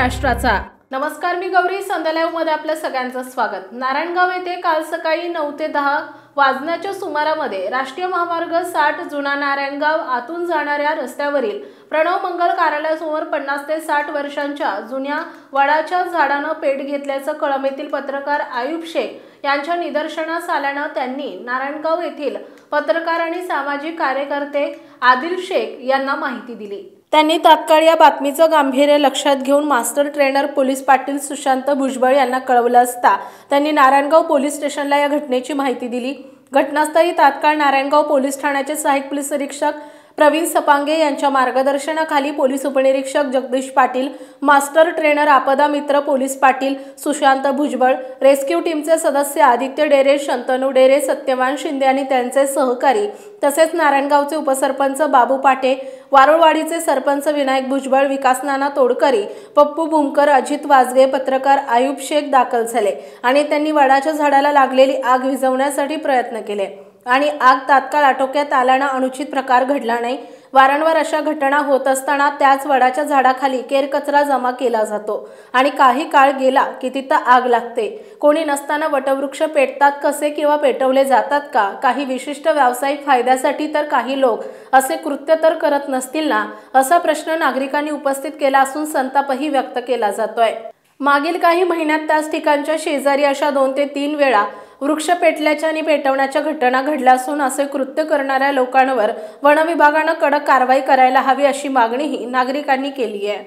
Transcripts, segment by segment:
महाराष्ट्राचा। नमस्कार, मी गौरी। संध्या लाईव्ह मध्ये आपल्या सगळ्यांचं स्वागत। नारायणगाव येथे काल सकाळी 9 ते 10 वाजण्याच्या सुमारामध्ये राष्ट्रीय महामार्ग 60 जुना नारायणगाव आतून जाणाऱ्या रस्त्यावरील प्रणव मंगल कार्यालयासमोर 50 ते 60 वर्षांच्या जुन्या वडाच्या झाडानं पेट घेतल्याचं कळंब पत्रकार आयुब शेख यांच्या निदर्शनास आल्यानं त्यांनी नारायणगाव येथील पत्रकार आणि सामाजिक कार्यकर्ते आदिल शेख यांना माहिती दिली। त्यांनी तात्काळ या बातमीचं गांभीर्य लक्षात घेऊन master trainer police Patil Sushant Bhujbal यांना कळवलं असता त्यांनी नारायणगाव पोलीस स्टेशनला या घटनेची माहिती दिली। घटनास्थळी तात्काळ नारायणगाव पोलीस ठाण्याचे सहाय्यक पोलीस निरीक्षक प्रवीण सपांगे यांच्या मार्गदर्शनाखाली पोलीस उपनिरीक्षक जगदीश पाटील, मास्टर ट्रेनर आपदा मित्र पोलीस पाटील सुशांत भुजबळ, रेस्क्यू टीमचे सदस्य आदित्य डेरे, शंतनू डेरे, सत्यवान शिंदे आणि त्यांचे सहकारी तसेच नारायणगावचे उपसरपंच बाबू पाटे, वारुळवाडीचे सरपंच विनायक भुजबळ, विकास नाना तोडकरी, पप्पू भूमकर, अजित वाजगे, पत्रकार आयुब शेख दाखल झाले आणि त्यांनी वडाच्या झाडाला लागलेली आग विझवण्यासाठी प्रयत्न केले आणि आग तात्काळ आटोक्यात आल्याने अनुचित प्रकार घडला नाही। वारंवार अशा घटना होत असताना त्याच वडाच्या झाडाखाली केरकचरा जमा केला जातो आणि काही काळ गेला की तिथं आग लागते। कोणी नसताना वटवृक्ष पेटतात कसे किंवा पेटवले जातात का? काही विशिष्ट व्यावसायिक फायद्यासाठी तर काही लोक असे कृत्य तर करत नसतील ना, असा प्रश्न नागरिकांनी उपस्थित केला असून संतापही व्यक्त केला जातोय। मागील काही महिन्यात त्याच ठिकाणच्या शेजारी अशा 2 ते 3 वेळा वृक्ष पेटल्याच्या आणि पेटवण्याच्या घटना घडल्या असून असे कृत्य करणाऱ्या लोकांवर वन विभागाने कडक कारवाई करायला हवी अशी मागणीही नागरिकांनी केली आहे।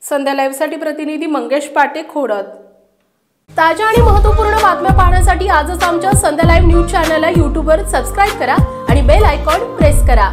संध्या लाईव्हसाठी प्रतिनिधी मंगेश पाटे, खोडद। ताज्या आणि महत्त्वपूर्ण बातम्या पाहण्यासाठी आजच आमच्या संध्या लाईव्ह न्यूज चॅनलला YouTube वर सबस्क्राइब करा आणि बेल आयकॉन प्रेस करा।